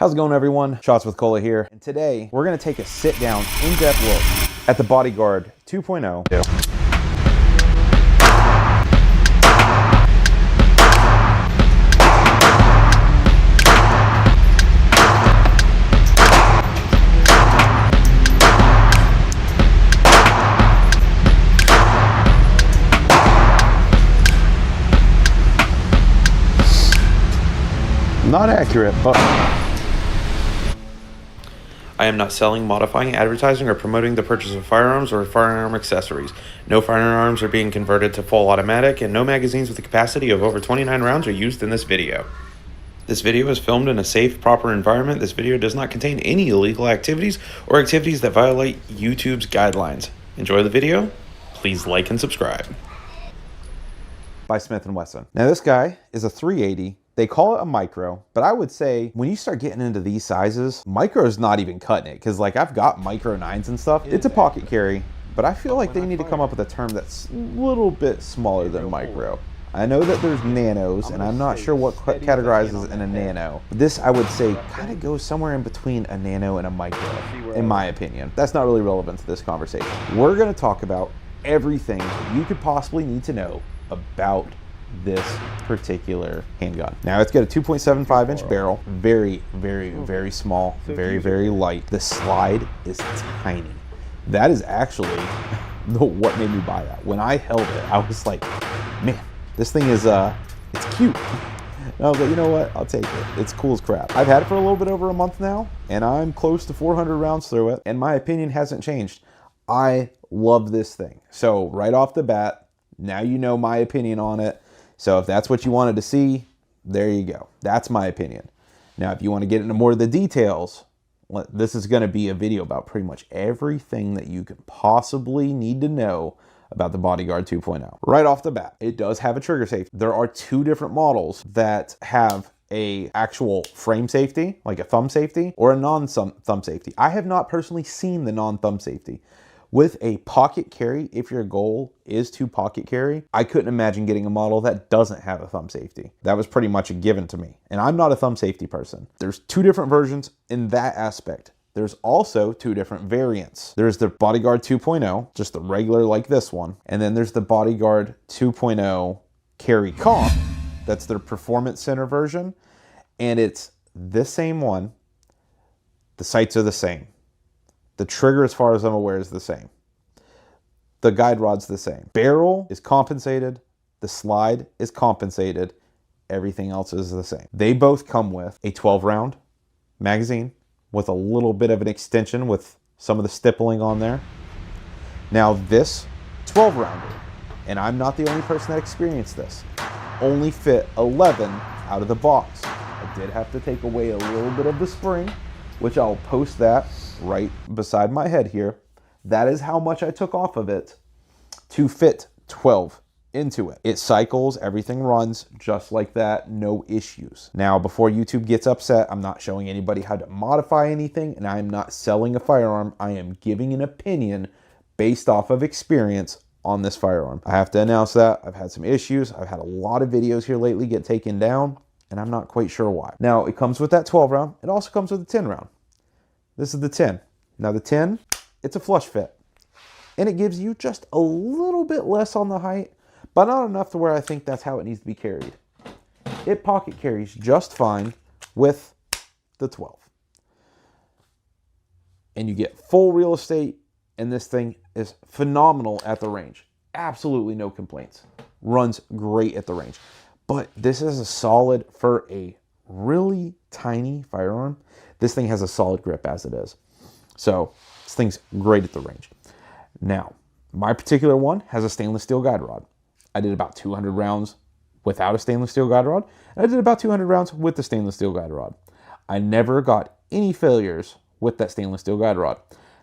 How's it going, everyone? Shots with Cola here. And today we're going to take a sit down, in-depth look at the Bodyguard 2.0. Not accurate, but I am not selling, modifying, advertising, or promoting the purchase of firearms or firearm accessories. No firearms are being converted to full automatic, and no magazines with a capacity of over 29 rounds are used in this video. This video is filmed in a safe, proper environment. This video does not contain any illegal activities or activities that violate YouTube's guidelines. Enjoy the video. Please like and subscribe. by Smith & Wesson. Now this guy is a 380. They call it a micro, but I would say when you start getting into these sizes, micro is not even cutting it, because like I've got micro 9s and stuff. It's a pocket carry, but I feel like they need to come up with a term that's a little bit smaller than micro. I know that there's nanos, and I'm not sure what categorizes in a nano. This, I would say, kind of goes somewhere in between a nano and a micro, in my opinion. That's not really relevant to this conversation. We're going to talk about everything you could possibly need to know about this particular handgun. Now it's got a 2.75 inch barrel, very, very, very small, very, very light. The slide is tiny. That is actually what made me buy that. When I held it, I was like, man, this thing is, it's cute. And I was like, you know what, I'll take it. It's cool as crap. I've had it for a little bit over a month now, and I'm close to 400 rounds through it, and my opinion hasn't changed. I love this thing. So right off the bat, now you know my opinion on it. So if that's what you wanted to see, there you go. That's my opinion. Now, if you want to get into more of the details, this is going to be a video about pretty much everything that you could possibly need to know about the Bodyguard 2.0. Right off the bat, it does have a trigger safety. There are two different models that have a actual frame safety, like a thumb safety, or a non-thumb safety. I have not personally seen the non-thumb safety. With a pocket carry, if your goal is to pocket carry, I couldn't imagine getting a model that doesn't have a thumb safety. That was pretty much a given to me. And I'm not a thumb safety person. There's two different versions in that aspect. There's also two different variants. There's the Bodyguard 2.0, just the regular like this one. And then there's the Bodyguard 2.0 Carry Comp. That's their Performance Center version. And it's this same one. The sights are the same. The trigger, as far as I'm aware, is the same. The guide rod's the same. Barrel is compensated. The slide is compensated. Everything else is the same. They both come with a 12-round magazine with a little bit of an extension with some of the stippling on there. Now this 12-rounder, and I'm not the only person that experienced this, only fit 11 out of the box. I did have to take away a little bit of the spring, which I'll post that right beside my head here. That is how much I took off of it to fit 12 into it. It cycles, everything runs just like that, no issues. Now, before YouTube gets upset, I'm not showing anybody how to modify anything, and I'm not selling a firearm. I am giving an opinion based off of experience on this firearm. I have to announce that I've had some issues. I've had a lot of videos here lately get taken down, and I'm not quite sure why. Now, it comes with that 12 round. It also comes with a 10 round. This is the 10. Now the 10, it's a flush fit. And it gives you just a little bit less on the height, but not enough to where I think that's how it needs to be carried. It pocket carries just fine with the 12. And you get full real estate, and this thing is phenomenal at the range. Absolutely no complaints. Runs great at the range. But this is a solid, for a really tiny firearm, this thing has a solid grip as it is. So this thing's great at the range. Now, my particular one has a stainless steel guide rod. I did about 200 rounds without a stainless steel guide rod, and I did about 200 rounds with the stainless steel guide rod. I never got any failures with that stainless steel guide rod.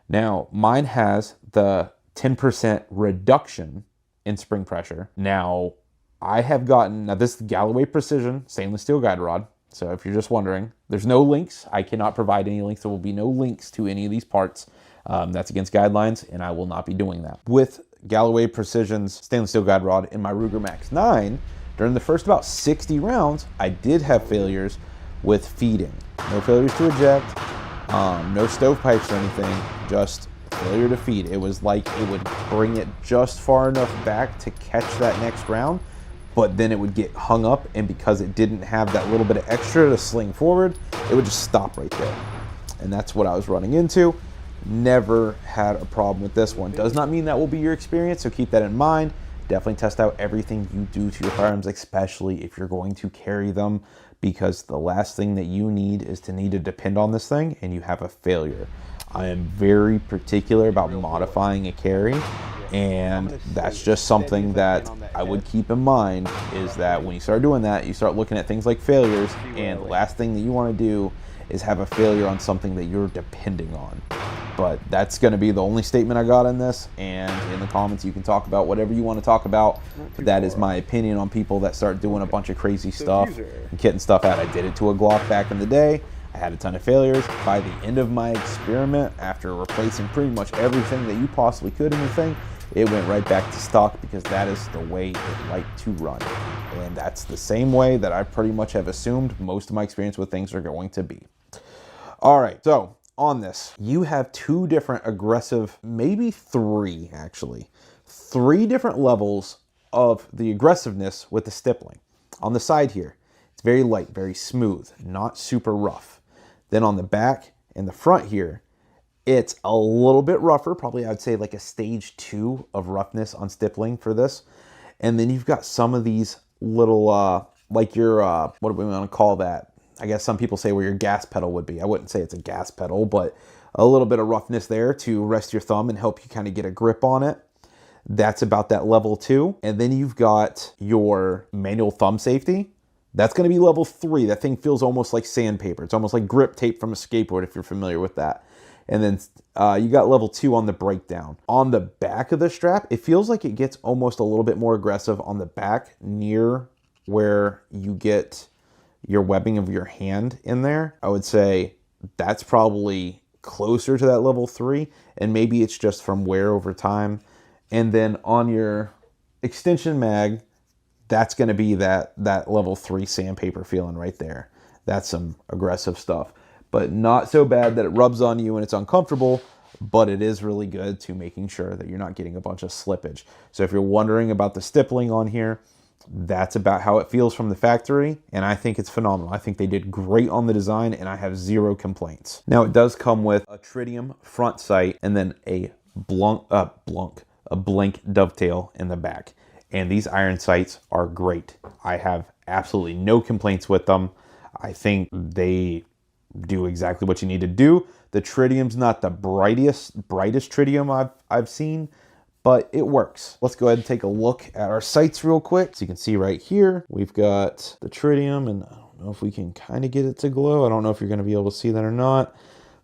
Now, mine has the 10% reduction in spring pressure. Now, I have gotten, now this is the Galloway Precision stainless steel guide rod. So if you're just wondering, there's no links. I cannot provide any links. There will be no links to any of these parts. That's against guidelines, and I will not be doing that. With Galloway Precision's stainless steel guide rod in my Ruger Max 9, during the first about 60 rounds, I did have failures with feeding. No failures to eject, no stovepipes or anything, just failure to feed. It was like it would bring it just far enough back to catch that next round, but then it would get hung up, and because it didn't have that little bit of extra to sling forward, it would just stop right there. And that's what I was running into. Never had a problem with this one. Does not mean that will be your experience, so keep that in mind. Definitely test out everything you do to your firearms, especially if you're going to carry them, because the last thing that you need is to need to depend on this thing and you have a failure. I am very particular about modifying a carry, and that's just something that I would keep in mind, is that when you start doing that, you start looking at things like failures, and the last thing that you want to do is have a failure on something that you're depending on. But that's going to be the only statement I got in this, and in the comments you can talk about whatever you want to talk about, but that is my opinion on people that start doing a bunch of crazy stuff and kitting stuff out. I did it to a Glock back in the day. I had a ton of failures. By the end of my experiment, after replacing pretty much everything that you possibly could in the thing, it went right back to stock, because that is the way it liked to run. And that's the same way that I pretty much have assumed most of my experience with things are going to be. All right, so on this, you have two different aggressive, maybe three actually, three different levels of the aggressiveness with the stippling. On the side here, it's very light, very smooth, not super rough. Then on the back and the front here, it's a little bit rougher, probably I'd say like a stage 2 of roughness on stippling for this. And then you've got some of these little, like your, what do we want to call that? I guess some people say where your gas pedal would be. I wouldn't say it's a gas pedal, but a little bit of roughness there to rest your thumb and help you kind of get a grip on it. That's about that level 2. And then you've got your manual thumb safety. That's going to be level 3. That thing feels almost like sandpaper. It's almost like grip tape from a skateboard, if you're familiar with that. And then you got level 2 on the breakdown. On the back of the strap, it feels like it gets almost a little bit more aggressive on the back, near where you get your webbing of your hand in there. I would say that's probably closer to that level 3, and maybe it's just from wear over time. And then on your extension mag, that's going to be that level 3 sandpaper feeling right there. That's some aggressive stuff, but not so bad that it rubs on you and it's uncomfortable, but it is really good to making sure that you're not getting a bunch of slippage. So if you're wondering about the stippling on here, that's about how it feels from the factory, and I think it's phenomenal. I think they did great on the design, and I have zero complaints. Now, it does come with a tritium front sight and then a blank dovetail in the back. And these iron sights are great. I have absolutely no complaints with them. I think they do exactly what you need to do. The tritium's not the brightest tritium I've seen, but it works. Let's go ahead and take a look at our sights real quick. So you can see right here, we've got the tritium, and I don't know if we can kind of get it to glow. I don't know if you're going to be able to see that or not,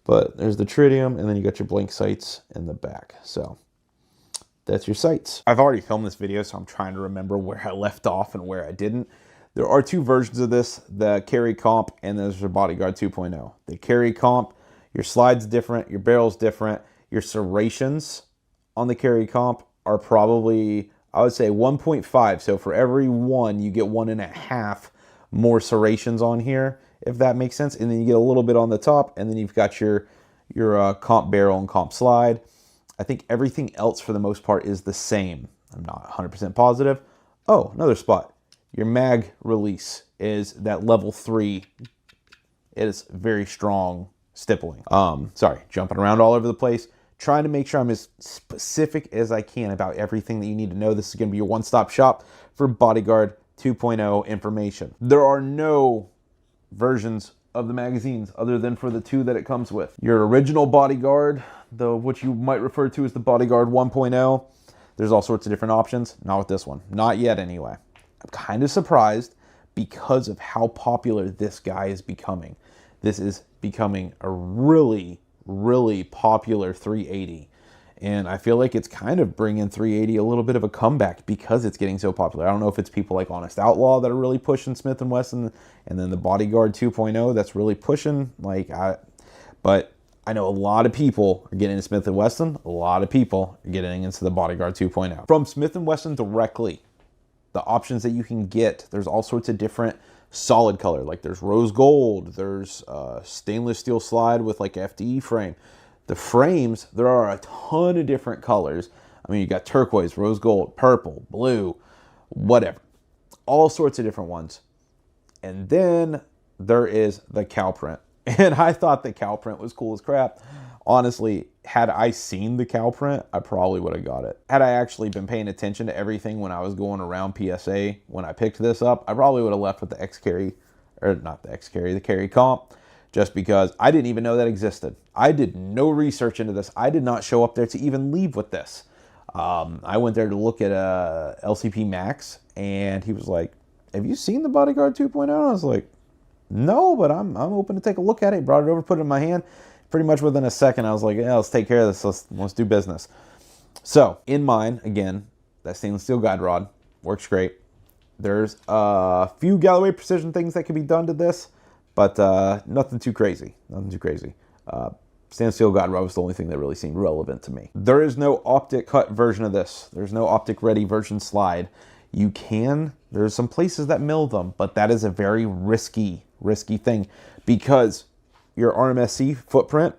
but there's the tritium, and then you got your blank sights in the back. So that's your sights. I've already filmed this video, so I'm trying to remember where I left off and where I didn't. There are two versions of this, the carry comp and there's the Bodyguard 2.0. The carry comp, your slide's different, your barrel's different, your serrations on the carry comp are probably, I would say 1.5. So for every one, you get 1.5 more serrations on here, if that makes sense. And then you get a little bit on the top, and then you've got your comp barrel and comp slide. I think everything else for the most part is the same. I'm not 100% positive. Oh, another spot. Your mag release is that level 3. It is very strong stippling. Sorry, jumping around all over the place. Trying to make sure I'm as specific as I can about everything that you need to know. This is going to be your one-stop shop for Bodyguard 2.0 information. There are no versions of the magazines other than for the 2 that it comes with. Your original Bodyguard, what you might refer to as the Bodyguard 1.0, there's all sorts of different options. Not with this one. Not yet, anyway. I'm kind of surprised because of how popular this guy is becoming. This is becoming a really popular 380, and I feel like it's kind of bringing 380 a little bit of a comeback because it's getting so popular. I don't know if it's people like Honest Outlaw that are really pushing Smith & Wesson, and then the Bodyguard 2.0 that's really pushing, but I know a lot of people are getting into Smith & Wesson. A lot of people are getting into the Bodyguard 2.0. From Smith & Wesson directly, the options that you can get, there's all sorts of different solid color. Like there's rose gold, there's stainless steel slide with like FDE frame. The frames, there are a ton of different colors. I mean, you got turquoise, rose gold, purple, blue, whatever. All sorts of different ones. And then there is the cow print. And I thought the cow print was cool as crap. Honestly, had I seen the cow print, I probably would have got it. Had I actually been paying attention to everything when I was going around PSA when I picked this up, I probably would have left with the X-Carry, or not the X-Carry, the Carry Comp, just because I didn't even know that existed. I did no research into this. I did not show up there to even leave with this. I went there to look at a LCP Max, and he was like, have you seen the Bodyguard 2.0? And I was like, no, but I'm open to take a look at it. He brought it over, put it in my hand. Pretty much within a second, I was like, yeah, let's take care of this. Let's do business. So in mine, again, that stainless steel guide rod works great. There's a few Galloway Precision things that can be done to this, but nothing too crazy. Nothing too crazy. Stainless steel guide rod was the only thing that really seemed relevant to me. There is no optic cut version of this. There's no optic ready version slide. You can, there's some places that mill them, but that is a very risky thing because your RMSC footprint,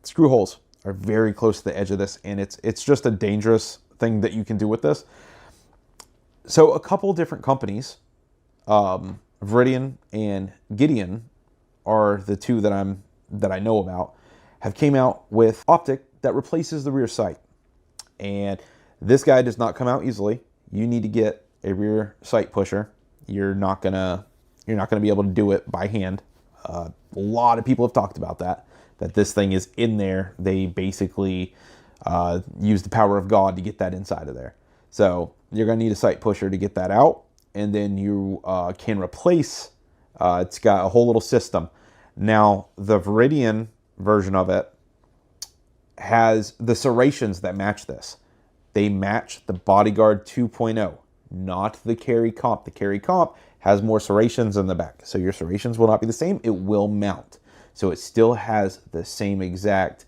screw holes are very close to the edge of this, and it's just a dangerous thing that you can do with this. So a couple different companies, Viridian and Gideon are the two that I know about, have came out with optic that replaces the rear sight. And this guy does not come out easily. You need to get a rear sight pusher. You're not gonna be able to do it by hand. A lot of people have talked about that this thing is in there. They basically use the power of God to get that inside of there. So you're going to need a sight pusher to get that out. And then you can replace, it's got a whole little system. Now, the Viridian version of it has the serrations that match this. They match the Bodyguard 2.0, not the Carry Comp. The Carry Comp has more serrations in the back. So your serrations will not be the same. It will mount. So it still has the same exact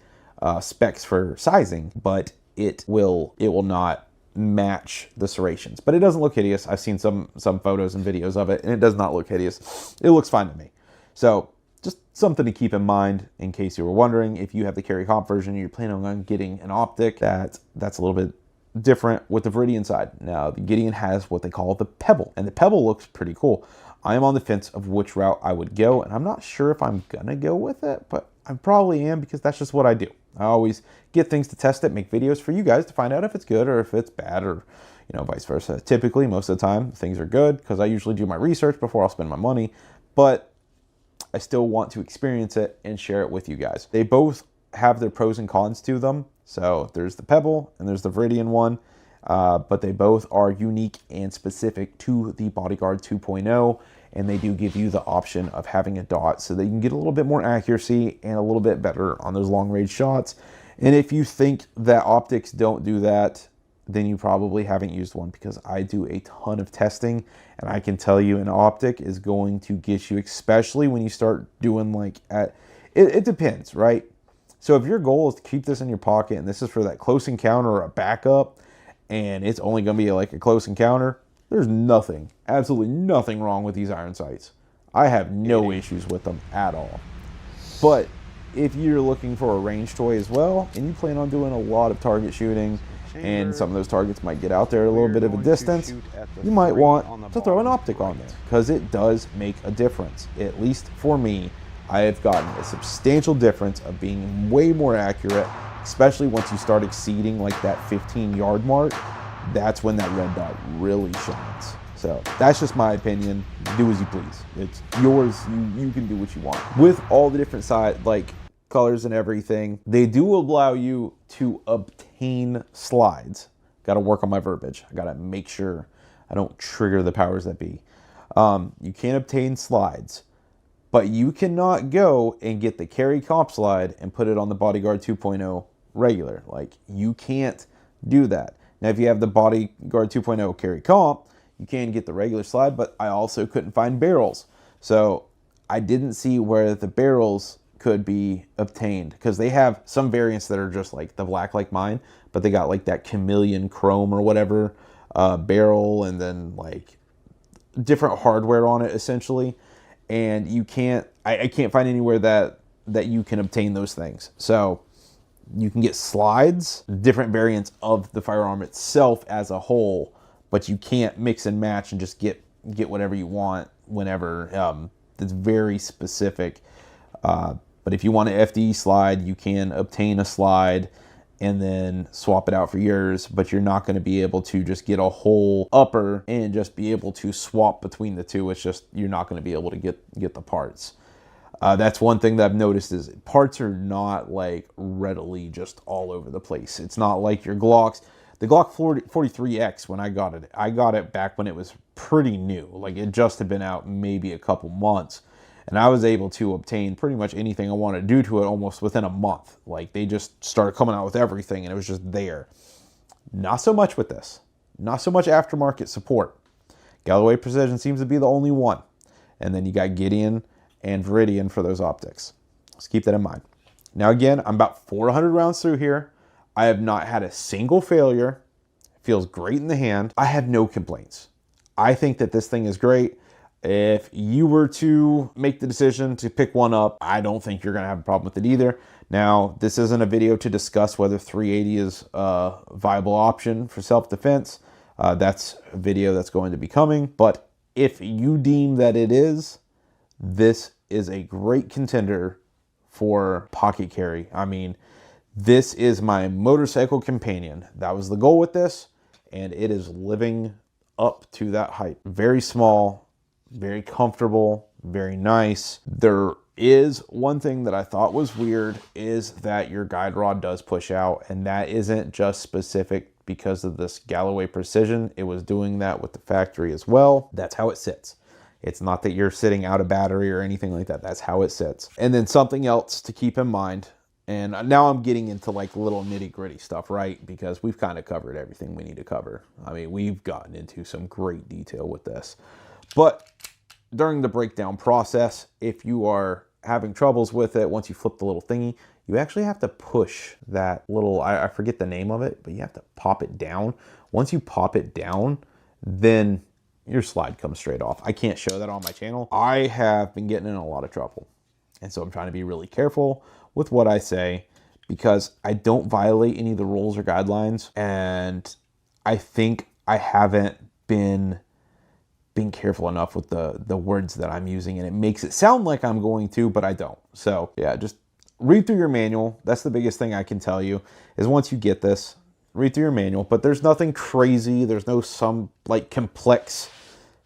specs for sizing, but it will not match the serrations. But it doesn't look hideous. I've seen some photos and videos of it, and it does not look hideous. It looks fine to me. So just something to keep in mind in case you were wondering. If you have the Carry Comp version, you're planning on getting an optic, that's a little bit different with the Viridian side. Now, the Gideon has what they call the Pebble, and the Pebble looks pretty cool. I am on the fence of which route I would go, and I'm not sure if I'm gonna go with it, but I probably am because that's just what I do. I always get things to test it, make videos for you guys to find out if it's good or if it's bad, or vice versa. Typically, most of the time, things are good because I usually do my research before I'll spend my money, but I still want to experience it and share it with you guys. They both have their pros and cons to them. So there's the Pebble and there's the Viridian one, but they both are unique and specific to the Bodyguard 2.0, and they do give you the option of having a dot so that you can get a little bit more accuracy and a little bit better on those long range shots. And if you think that optics don't do that, then you probably haven't used one, because I do a ton of testing, and I can tell you an optic is going to get you, especially when you start doing it depends, right? So if your goal is to keep this in your pocket and this is for that close encounter or a backup, and it's only going to be like a close encounter, there's nothing, absolutely nothing wrong with these iron sights. I have no issues with them at all. But if you're looking for a range toy as well, and you plan on doing a lot of target shooting, and some of those targets might get out there a little bit of a distance, you might want to throw an optic on there, because it does make a difference. At least for me, I have gotten a substantial difference of being way more accurate, especially once you start exceeding like that 15-yard mark. That's when that red dot really shines. So that's just my opinion. Do as you please. It's yours. You can do what you want. With all the different colors and everything, they do allow you to obtain slides. Got to work on my verbiage. I got to make sure I don't trigger the powers that be. You can obtain slides, but you cannot go and get the Carry Comp slide and put it on the Bodyguard 2.0 regular. You can't do that. Now, if you have the Bodyguard 2.0 Carry Comp, you can get the regular slide, but I also couldn't find barrels. So I didn't see where the barrels could be obtained, because they have some variants that are just like the black like mine, but they got like that chameleon chrome or whatever barrel, and then different hardware on it essentially. and you can't, I can't find anywhere that you can obtain those things. So you can get slides, different variants of the firearm itself as a whole, but you can't mix and match and just get whatever you want whenever. It's very specific. But if you want an FDE slide, you can obtain a slide and then swap it out for yours, but you're not going to be able to just get a whole upper and just be able to swap between the two. It's just, you're not going to be able to get the parts. That's one thing that I've noticed is parts are not like readily just all over the place. It's not like your Glocks. The Glock 43X, when I got it back when it was pretty new. Like, it just had been out maybe a couple months. And I was able to obtain pretty much anything I wanted to do to it almost within a month. Like, they just started coming out with everything, and it was just there. Not so much with this. Not so much aftermarket support. Galloway Precision seems to be the only one. And then you got Gideon and Viridian for those optics. Let's keep that in mind. Now, again, I'm about 400 rounds through here. I have not had a single failure. It feels great in the hand. I have no complaints. I think that this thing is great. If you were to make the decision to pick one up, I don't think you're going to have a problem with it either. Now, this isn't a video to discuss whether 380 is a viable option for self-defense. That's a video that's going to be coming. But if you deem that it is, this is a great contender for pocket carry. I mean, this is my motorcycle companion. That was the goal with this, and it is living up to that hype. Very small, very comfortable, very nice. There is one thing that I thought was weird, is that your guide rod does push out, and that isn't just specific because of this Galloway Precision. It was doing that with the factory as well. That's how it sits. It's not that you're sitting out of battery or anything like that. That's how it sits. And then something else to keep in mind, and now I'm getting into like little nitty gritty stuff, right? Because we've kind of covered everything we need to cover. I mean, we've gotten into some great detail with this. But during the breakdown process, if you are having troubles with it, once you flip the little thingy, you actually have to push that little, I forget the name of it, but you have to pop it down. Once you pop it down, then your slide comes straight off. I can't show that on my channel. I have been getting in a lot of trouble. And so I'm trying to be really careful with what I say, because I don't violate any of the rules or guidelines. And I think I haven't been being careful enough with the words that I'm using, and it makes it sound like I'm going to, but I don't. So yeah, just read through your manual. That's the biggest thing I can tell you, is once you get this, read through your manual. But there's nothing crazy. There's no some like complex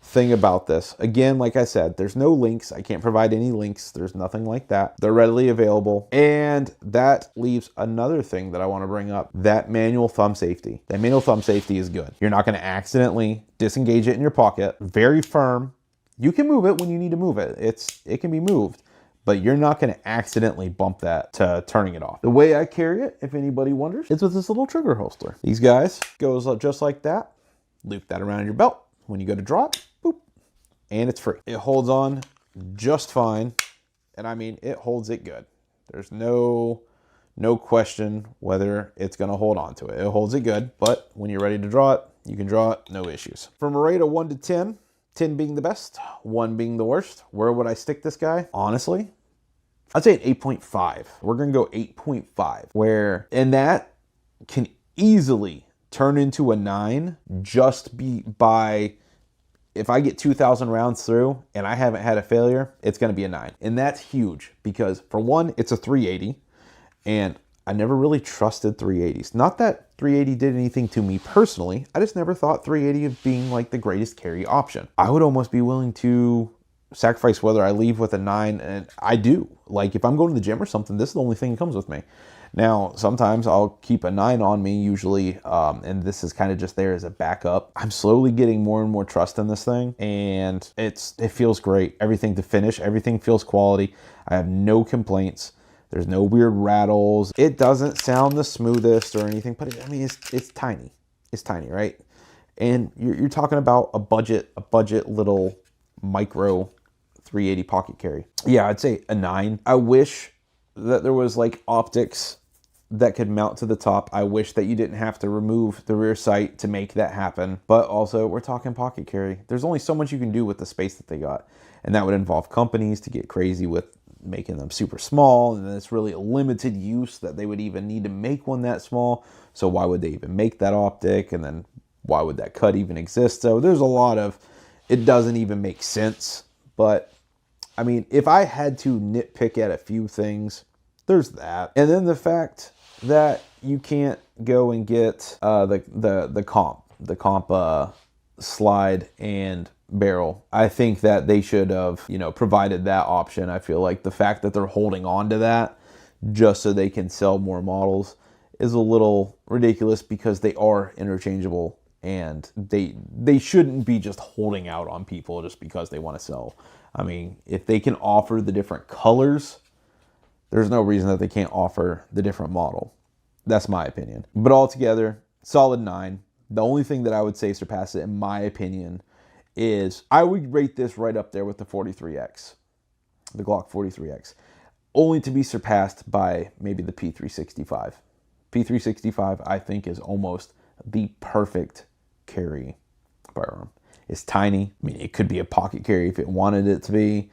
thing about this. Again, like I said, there's no links. I can't provide any links. There's nothing like that. They're readily available. And that leaves another thing that I want to bring up, that manual thumb safety. That manual thumb safety is good. You're not going to accidentally disengage it in your pocket. Very firm. You can move it when you need to move it. It can be moved, but you're not going to accidentally bump that to turning it off. The way I carry it, if anybody wonders, is with this little trigger holster. These guys goes just like that. Loop that around your belt. When you go to draw it, boop, and it's free. It holds on just fine. And I mean, it holds it good. There's no question whether it's going to hold on to it. It holds it good, but when you're ready to draw it, you can draw it, no issues. From a rate of 1 to 10, 10 being the best, 1 being the worst, where would I stick this guy? Honestly, I'd say an 8.5. We're going to go 8.5, and that can easily turn into a 9 just by, if I get 2,000 rounds through and I haven't had a failure, it's going to be a 9. And that's huge because, for one, it's a 380, and I never really trusted 380s. Not that 380 did anything to me personally. I just never thought 380 of being like the greatest carry option. I would almost be willing to sacrifice whether I leave with a 9, and I do. Like, if I'm going to the gym or something, this is the only thing that comes with me. Now, sometimes I'll keep a 9 on me usually, and this is kind of just there as a backup. I'm slowly getting more and more trust in this thing, and it feels great. Everything to finish, everything feels quality. I have no complaints. There's no weird rattles. It doesn't sound the smoothest or anything, but I mean, it's tiny. It's tiny, right? And you're talking about a budget little micro 380 pocket carry. Yeah, I'd say a 9. I wish that there was like optics that could mount to the top. I wish that you didn't have to remove the rear sight to make that happen. But also, we're talking pocket carry. There's only so much you can do with the space that they got. And that would involve companies to get crazy with making them super small, and then it's really a limited use that they would even need to make one that small. So why would they even make that optic? And then why would that cut even exist? So there's a lot of, it doesn't even make sense. But I mean, if I had to nitpick at a few things, there's that. And then the fact that you can't go and get the comp slide and barrel. I think that they should have, provided that option. I feel like the fact that they're holding on to that just so they can sell more models is a little ridiculous, because they are interchangeable, and they shouldn't be just holding out on people just because they want to sell. I mean, if they can offer the different colors, there's no reason that they can't offer the different model. That's my opinion. But altogether, solid 9. The only thing that I would say surpasses it, in my opinion, is I would rate this right up there with the 43X, the Glock 43X, only to be surpassed by maybe the P365. P365, I think, is almost the perfect carry firearm. It's tiny. I mean, it could be a pocket carry if it wanted it to be.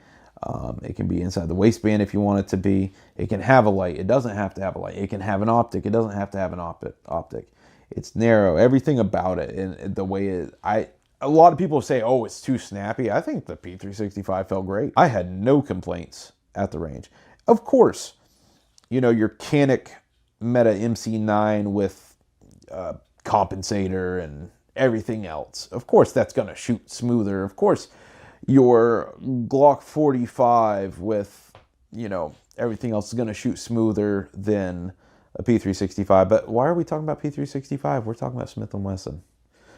It can be inside the waistband if you want it to be. It can have a light. It doesn't have to have a light. It can have an optic. It doesn't have to have an optic. It's narrow. Everything about it, and the way it, a lot of people say, oh, it's too snappy. I think the P365 felt great. I had no complaints at the range. Of course, your Canic Meta MC9 with compensator and everything else, of course that's going to shoot smoother. Of course, your Glock 45 with, everything else is going to shoot smoother than a P365. But why are we talking about P365? We're talking about Smith & Wesson.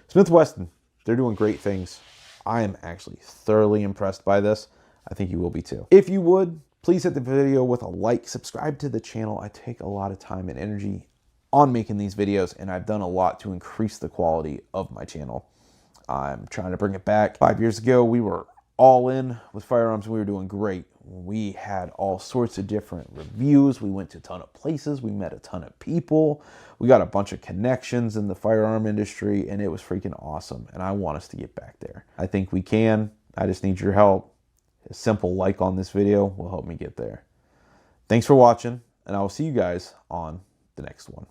Smith & Wesson, they're doing great things. I am actually thoroughly impressed by this. I think you will be too. If you would, please hit the video with a like, subscribe to the channel. I take a lot of time and energy on making these videos, and I've done a lot to increase the quality of my channel. I'm trying to bring it back. 5 years ago, we were all in with firearms, and we were doing great. We had all sorts of different reviews. We went to a ton of places. We met a ton of people. We got a bunch of connections in the firearm industry, and it was freaking awesome. And I want us to get back there. I think we can. I just need your help. A simple like on this video will help me get there. Thanks for watching, and I will see you guys on the next one.